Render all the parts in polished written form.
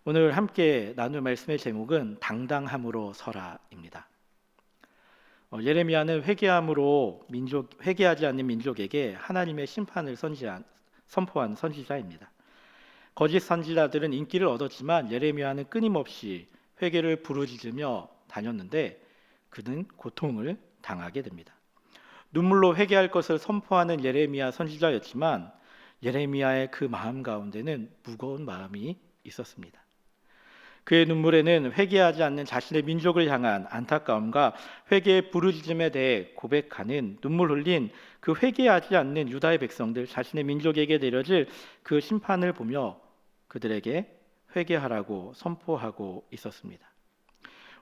오늘 함께 나눌 말씀의 제목은 당당함으로 서라입니다. 예레미야는 회개하지 않는 민족에게 하나님의 심판을 선포한 선지자입니다. 거짓 선지자들은 인기를 얻었지만 예레미야는 끊임없이 회개를 부르짖으며 다녔는데 그는 고통을 당하게 됩니다. 눈물로 회개할 것을 선포하는 예레미야 선지자였지만 예레미야의 그 마음 가운데는 무거운 마음이 있었습니다. 그의 눈물에는 회개하지 않는 자신의 민족을 향한 안타까움과 회개의 부르짖음에 대해 고백하는 눈물 흘린 그 회개하지 않는 유다의 백성들, 자신의 민족에게 내려질 그 심판을 보며 그들에게 회개하라고 선포하고 있었습니다.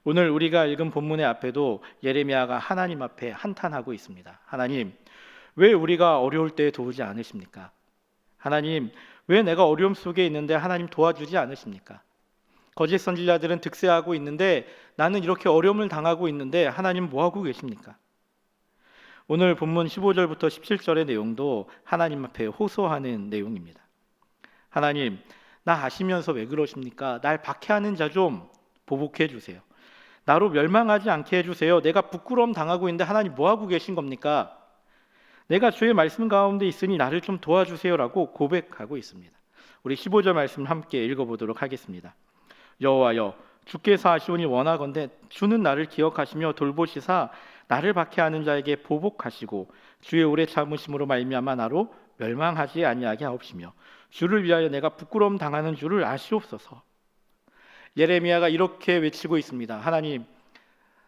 오늘 우리가 읽은 본문의 앞에도 예레미야가 하나님 앞에 한탄하고 있습니다. 하나님, 왜 우리가 어려울 때 도우지 않으십니까? 하나님, 왜 내가 어려움 속에 있는데 하나님 도와주지 않으십니까? 거짓 선지자들은 득세하고 있는데 나는 이렇게 어려움을 당하고 있는데 하나님 뭐하고 계십니까? 오늘 본문 15절부터 17절의 내용도 하나님 앞에 호소하는 내용입니다. 하나님, 나 아시면서 왜 그러십니까? 날 박해하는 자 좀 보복해 주세요. 나로 멸망하지 않게 해주세요. 내가 부끄러움 당하고 있는데 하나님 뭐하고 계신 겁니까? 내가 주의 말씀 가운데 있으니 나를 좀 도와주세요라고 고백하고 있습니다. 우리 15절 말씀을 함께 읽어보도록 하겠습니다. 여호와여, 주께서 하시오니 원하건대 주는 나를 기억하시며 돌보시사 나를 박해하는 자에게 보복하시고 주의 오래 참으심으로 말미암아 나로 멸망하지 아니하게 하옵시며 주를 위하여 내가 부끄러움 당하는 줄을 아시옵소서. 예레미야가 이렇게 외치고 있습니다. 하나님,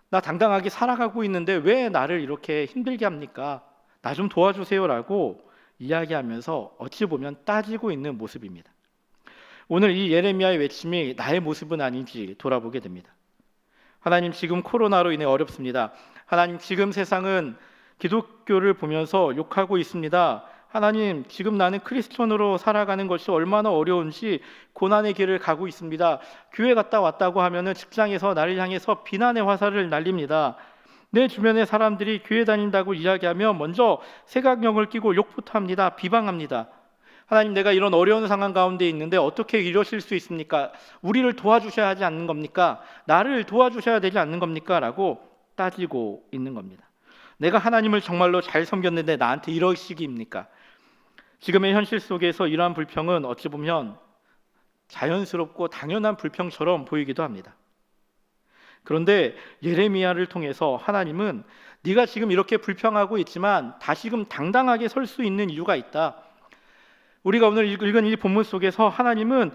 나 당당하게 살아가고 있는데 왜 나를 이렇게 힘들게 합니까? 나 좀 도와주세요라고 이야기하면서 어찌 보면 따지고 있는 모습입니다. 오늘 이 예레미야의 외침이 나의 모습은 아닌지 돌아보게 됩니다. 하나님, 지금 코로나로 인해 어렵습니다. 하나님, 지금 세상은 기독교를 보면서 욕하고 있습니다. 하나님, 지금 나는 크리스천으로 살아가는 것이 얼마나 어려운지 고난의 길을 가고 있습니다. 교회 갔다 왔다고 하면은 직장에서 나를 향해서 비난의 화살을 날립니다. 내 주변의 사람들이 교회 다닌다고 이야기하면 먼저 색안경을 끼고 욕부터 합니다. 비방합니다. 하나님, 내가 이런 어려운 상황 가운데 있는데 어떻게 이러실 수 있습니까? 우리를 도와주셔야 하지 않는 겁니까? 나를 도와주셔야 되지 않는 겁니까? 라고 따지고 있는 겁니다. 내가 하나님을 정말로 잘 섬겼는데 나한테 이러시기입니까? 지금의 현실 속에서 이러한 불평은 어찌 보면 자연스럽고 당연한 불평처럼 보이기도 합니다. 그런데 예레미야를 통해서 하나님은 네가 지금 이렇게 불평하고 있지만 다시금 당당하게 설 수 있는 이유가 있다. 우리가 오늘 읽은 이 본문 속에서 하나님은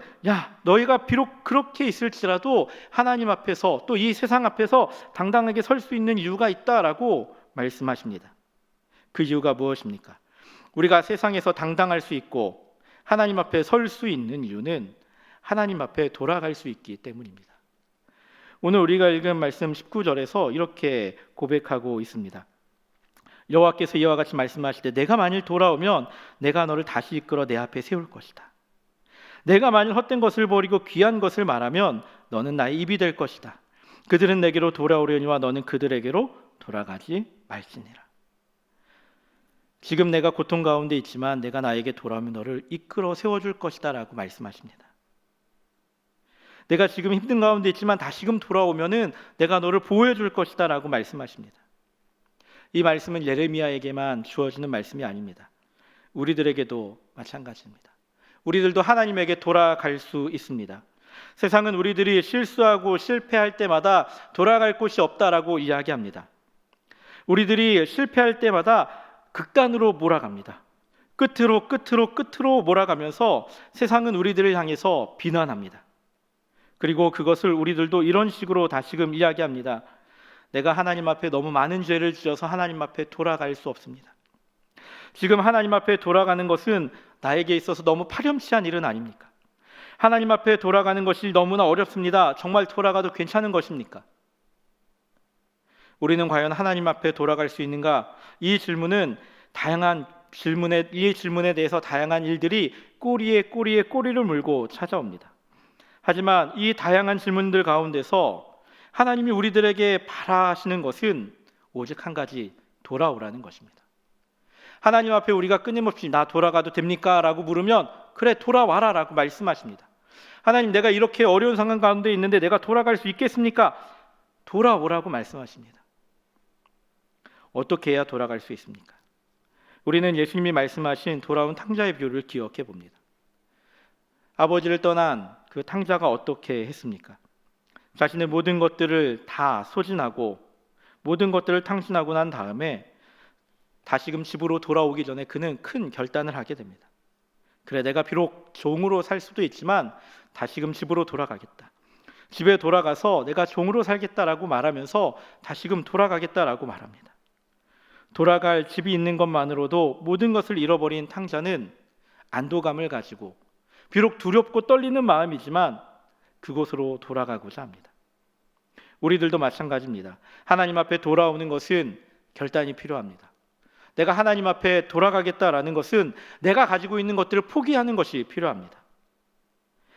너희가 비록 그렇게 있을지라도 하나님 앞에서 또 이 세상 앞에서 당당하게 설 수 있는 이유가 있다라고 말씀하십니다. 그 이유가 무엇입니까? 우리가 세상에서 당당할 수 있고 하나님 앞에 설 수 있는 이유는 하나님 앞에 돌아갈 수 있기 때문입니다. 오늘 우리가 읽은 말씀 19절에서 이렇게 고백하고 있습니다. 여호와께서 이와 같이 말씀하시되 내가 만일 돌아오면 내가 너를 다시 이끌어 내 앞에 세울 것이다. 내가 만일 헛된 것을 버리고 귀한 것을 말하면 너는 나의 입이 될 것이다. 그들은 내게로 돌아오려니와 너는 그들에게로 돌아가지 말지니라. 지금 내가 고통 가운데 있지만 내가 나에게 돌아오면 너를 이끌어 세워줄 것이다 라고 말씀하십니다. 내가 지금 힘든 가운데 있지만 다시금 돌아오면은 내가 너를 보호해 줄 것이다 라고 말씀하십니다. 이 말씀은 예레미야에게만 주어지는 말씀이 아닙니다. 우리들에게도 마찬가지입니다. 우리들도 하나님에게 돌아갈 수 있습니다. 세상은 우리들이 실수하고 실패할 때마다 돌아갈 곳이 없다라고 이야기합니다. 우리들이 실패할 때마다 극단으로 몰아갑니다. 끝으로 몰아가면서 세상은 우리들을 향해서 비난합니다. 그리고 그것을 우리들도 이런 식으로 다시금 이야기합니다. 내가 하나님 앞에 너무 많은 죄를 지어서 하나님 앞에 돌아갈 수 없습니다. 지금 하나님 앞에 돌아가는 것은 나에게 있어서 너무 파렴치한 일은 아닙니까? 하나님 앞에 돌아가는 것이 너무나 어렵습니다. 정말 돌아가도 괜찮은 것입니까? 우리는 과연 하나님 앞에 돌아갈 수 있는가? 이 질문에 대해서 다양한 일들이 꼬리에 꼬리를 물고 찾아옵니다. 하지만 이 다양한 질문들 가운데서 하나님이 우리들에게 바라시는 것은 오직 한 가지, 돌아오라는 것입니다. 하나님 앞에 우리가 끊임없이 나 돌아가도 됩니까? 라고 물으면 그래 돌아와라 라고 말씀하십니다. 하나님, 내가 이렇게 어려운 상황 가운데 있는데 내가 돌아갈 수 있겠습니까? 돌아오라고 말씀하십니다. 어떻게 해야 돌아갈 수 있습니까? 우리는 예수님이 말씀하신 돌아온 탕자의 비유를 기억해 봅니다. 아버지를 떠난 그 탕자가 어떻게 했습니까? 자신의 모든 것들을 다 소진하고 모든 것들을 탕진하고 난 다음에 다시금 집으로 돌아오기 전에 그는 큰 결단을 하게 됩니다. 그래, 내가 비록 종으로 살 수도 있지만 다시금 집으로 돌아가겠다. 집에 돌아가서 내가 종으로 살겠다라고 말하면서 다시금 돌아가겠다라고 말합니다. 돌아갈 집이 있는 것만으로도 모든 것을 잃어버린 탕자는 안도감을 가지고 비록 두렵고 떨리는 마음이지만 그곳으로 돌아가고자 합니다. 우리들도 마찬가지입니다. 하나님 앞에 돌아오는 것은 결단이 필요합니다. 내가 하나님 앞에 돌아가겠다라는 것은 내가 가지고 있는 것들을 포기하는 것이 필요합니다.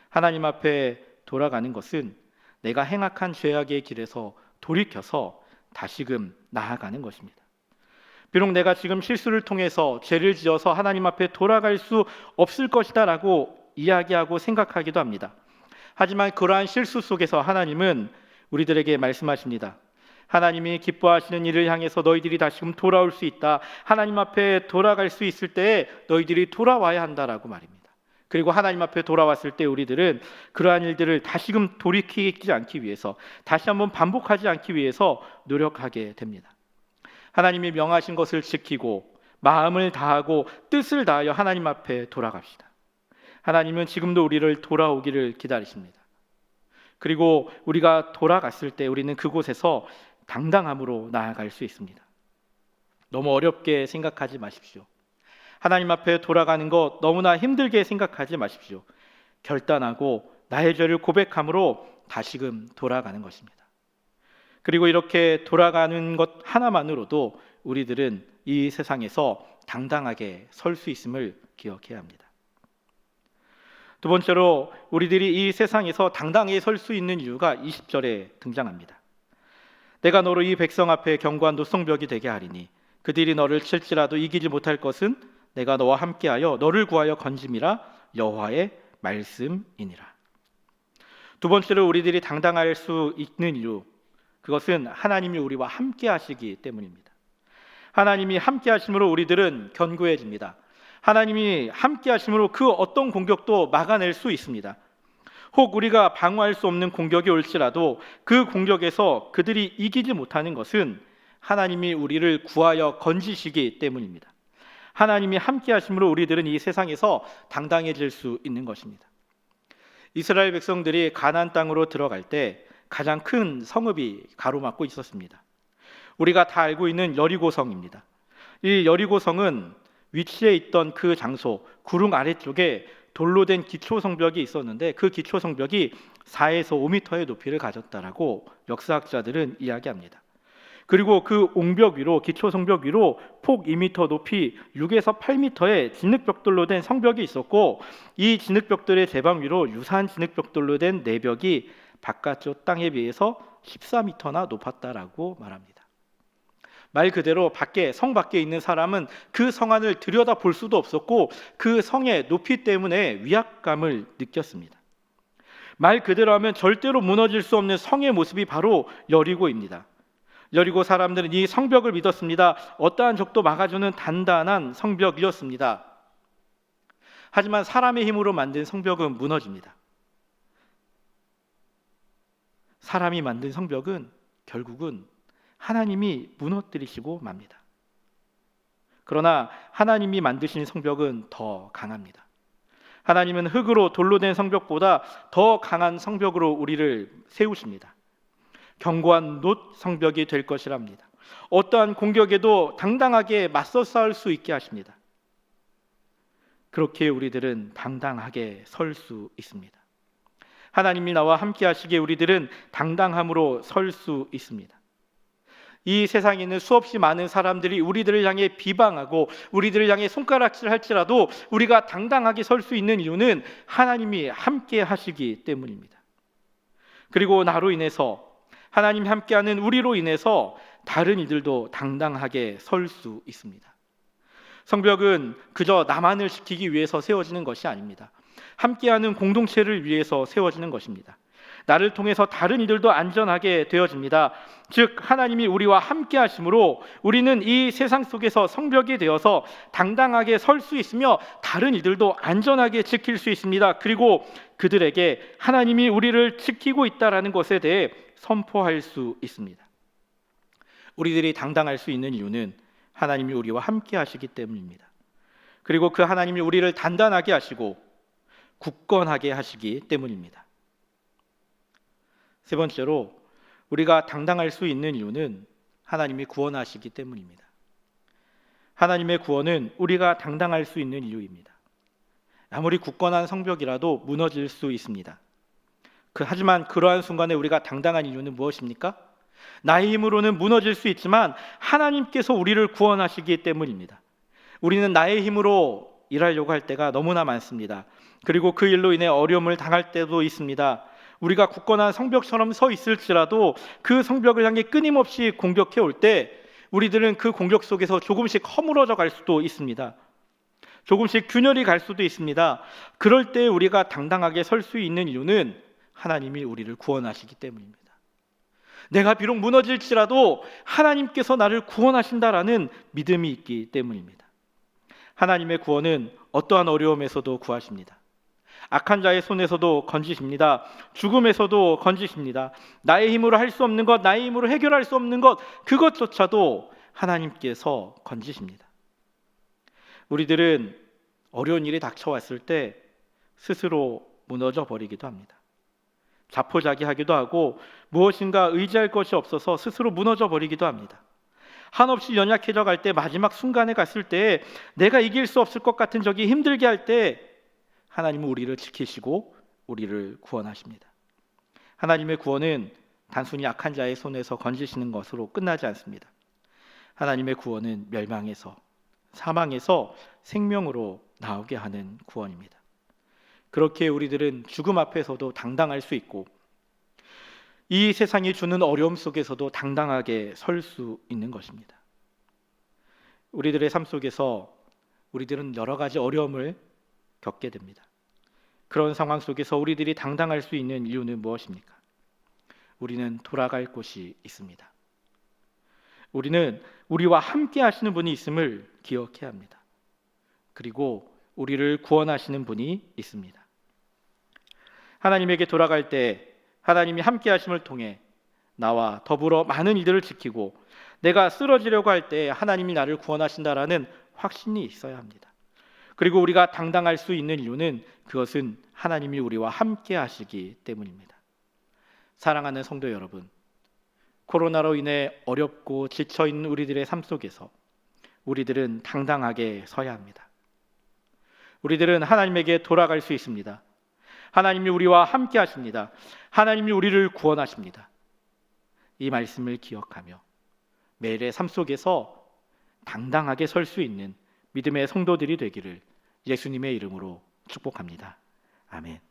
하나님 앞에 돌아가는 것은 내가 행악한 죄악의 길에서 돌이켜서 다시금 나아가는 것입니다. 비록 내가 지금 실수를 통해서 죄를 지어서 하나님 앞에 돌아갈 수 없을 것이다 라고 이야기하고 생각하기도 합니다. 하지만 그러한 실수 속에서 하나님은 우리들에게 말씀하십니다. 하나님이 기뻐하시는 일을 향해서 너희들이 다시금 돌아올 수 있다. 하나님 앞에 돌아갈 수 있을 때에 너희들이 돌아와야 한다라고 말입니다. 그리고 하나님 앞에 돌아왔을 때 우리들은 그러한 일들을 다시금 돌이키지 않기 위해서, 다시 한번 반복하지 않기 위해서 노력하게 됩니다. 하나님이 명하신 것을 지키고 마음을 다하고 뜻을 다하여 하나님 앞에 돌아갑시다. 하나님은 지금도 우리를 돌아오기를 기다리십니다. 그리고 우리가 돌아갔을 때 우리는 그곳에서 당당함으로 나아갈 수 있습니다. 너무 어렵게 생각하지 마십시오. 하나님 앞에 돌아가는 것 너무나 힘들게 생각하지 마십시오. 결단하고 나의 죄를 고백함으로 다시금 돌아가는 것입니다. 그리고 이렇게 돌아가는 것 하나만으로도 우리들은 이 세상에서 당당하게 설 수 있음을 기억해야 합니다. 두 번째로 우리들이 이 세상에서 당당히 설 수 있는 이유가 20절에 등장합니다. 내가 너로 이 백성 앞에 견고한 노성벽이 되게 하리니 그들이 너를 칠지라도 이기지 못할 것은 내가 너와 함께하여 너를 구하여 건짐이라 여호와의 말씀이니라. 두 번째로 우리들이 당당할 수 있는 이유, 그것은 하나님이 우리와 함께 하시기 때문입니다. 하나님이 함께 하심으로 우리들은 견고해집니다. 하나님이 함께 하심으로 그 어떤 공격도 막아낼 수 있습니다. 혹 우리가 방어할 수 없는 공격이 올지라도 그 공격에서 그들이 이기지 못하는 것은 하나님이 우리를 구하여 건지시기 때문입니다. 하나님이 함께 하심으로 우리들은 이 세상에서 당당해질 수 있는 것입니다. 이스라엘 백성들이 가나안 땅으로 들어갈 때 가장 큰 성읍이 가로막고 있었습니다. 우리가 다 알고 있는 여리고성입니다. 이 여리고성은 위치에 있던 그 장소, 구릉 아래쪽에 돌로 된 기초성벽이 있었는데 그 기초성벽이 4에서 5m의 높이를 가졌다라고 역사학자들은 이야기합니다. 그리고 그 옹벽 위로, 기초성벽 위로 폭 2m 높이 6에서 8m의 진흙벽돌로 된 성벽이 있었고, 이 진흙벽돌의 제방 위로 유사한 진흙벽돌로 된 내벽이 바깥쪽 땅에 비해서 14m나 높았다라고 말합니다. 말 그대로 성 밖에 있는 사람은 그 성 안을 들여다볼 수도 없었고 그 성의 높이 때문에 위압감을 느꼈습니다. 말 그대로 하면 절대로 무너질 수 없는 성의 모습이 바로 여리고입니다. 여리고 사람들은 이 성벽을 믿었습니다. 어떠한 적도 막아주는 단단한 성벽이었습니다. 하지만 사람의 힘으로 만든 성벽은 무너집니다. 사람이 만든 성벽은 결국은 하나님이 무너뜨리시고 맙니다. 그러나 하나님이 만드신 성벽은 더 강합니다. 하나님은 흙으로 돌로 된 성벽보다 더 강한 성벽으로 우리를 세우십니다. 견고한 놋 성벽이 될 것이랍니다. 어떠한 공격에도 당당하게 맞서 싸울 수 있게 하십니다. 그렇게 우리들은 당당하게 설 수 있습니다. 하나님이 나와 함께 하시기에 우리들은 당당함으로 설 수 있습니다. 이 세상에 있는 수없이 많은 사람들이 우리들을 향해 비방하고 우리들을 향해 손가락질 할지라도 우리가 당당하게 설 수 있는 이유는 하나님이 함께 하시기 때문입니다. 그리고 나로 인해서, 하나님이 함께하는 우리로 인해서 다른 이들도 당당하게 설 수 있습니다. 성벽은 그저 나만을 지키기 위해서 세워지는 것이 아닙니다. 함께하는 공동체를 위해서 세워지는 것입니다. 나를 통해서 다른 이들도 안전하게 되어집니다. 즉 하나님이 우리와 함께 하심으로 우리는 이 세상 속에서 성벽이 되어서 당당하게 설 수 있으며 다른 이들도 안전하게 지킬 수 있습니다. 그리고 그들에게 하나님이 우리를 지키고 있다라는 것에 대해 선포할 수 있습니다. 우리들이 당당할 수 있는 이유는 하나님이 우리와 함께 하시기 때문입니다. 그리고 그 하나님이 우리를 단단하게 하시고 굳건하게 하시기 때문입니다. 세 번째로 우리가 당당할 수 있는 이유는 하나님이 구원하시기 때문입니다. 하나님의 구원은 우리가 당당할 수 있는 이유입니다. 아무리 굳건한 성벽이라도 무너질 수 있습니다. 하지만 그러한 순간에 우리가 당당한 이유는 무엇입니까? 나의 힘으로는 무너질 수 있지만 하나님께서 우리를 구원하시기 때문입니다. 우리는 나의 힘으로 일하려고 할 때가 너무나 많습니다. 그리고 그 일로 인해 어려움을 당할 때도 있습니다. 우리가 굳건한 성벽처럼 서 있을지라도 그 성벽을 향해 끊임없이 공격해 올 때 우리들은 그 공격 속에서 조금씩 허물어져 갈 수도 있습니다. 조금씩 균열이 갈 수도 있습니다. 그럴 때 우리가 당당하게 설 수 있는 이유는 하나님이 우리를 구원하시기 때문입니다. 내가 비록 무너질지라도 하나님께서 나를 구원하신다라는 믿음이 있기 때문입니다. 하나님의 구원은 어떠한 어려움에서도 구하십니다. 악한 자의 손에서도 건지십니다. 죽음에서도 건지십니다. 나의 힘으로 할 수 없는 것, 나의 힘으로 해결할 수 없는 것, 그것조차도 하나님께서 건지십니다. 우리들은 어려운 일이 닥쳐왔을 때 스스로 무너져 버리기도 합니다. 자포자기하기도 하고 무엇인가 의지할 것이 없어서 스스로 무너져 버리기도 합니다. 한없이 연약해져 갈 때, 마지막 순간에 갔을 때 내가 이길 수 없을 것 같은 적이 힘들게 할 때 하나님은 우리를 지키시고 우리를 구원하십니다. 하나님의 구원은 단순히 악한 자의 손에서 건지시는 것으로 끝나지 않습니다. 하나님의 구원은 멸망에서, 사망에서 생명으로 나오게 하는 구원입니다. 그렇게 우리들은 죽음 앞에서도 당당할 수 있고 이 세상이 주는 어려움 속에서도 당당하게 설 수 있는 것입니다. 우리들의 삶 속에서 우리들은 여러 가지 어려움을 겪게 됩니다. 그런 상황 속에서 우리들이 당당할 수 있는 이유는 무엇입니까? 우리는 돌아갈 곳이 있습니다. 우리는 우리와 함께 하시는 분이 있음을 기억해야 합니다. 그리고 우리를 구원하시는 분이 있습니다. 하나님에게 돌아갈 때 하나님이 함께 하심을 통해 나와 더불어 많은 이들을 지키고 내가 쓰러지려고 할 때 하나님이 나를 구원하신다라는 확신이 있어야 합니다. 그리고 우리가 당당할 수 있는 이유는 그것은 하나님이 우리와 함께 하시기 때문입니다. 사랑하는 성도 여러분, 코로나로 인해 어렵고 지쳐있는 우리들의 삶 속에서 우리들은 당당하게 서야 합니다. 우리들은 하나님에게 돌아갈 수 있습니다. 하나님이 우리와 함께 하십니다. 하나님이 우리를 구원하십니다. 이 말씀을 기억하며 매일의 삶 속에서 당당하게 설 수 있는 믿음의 성도들이 되기를 예수님의 이름으로 축복합니다. 아멘.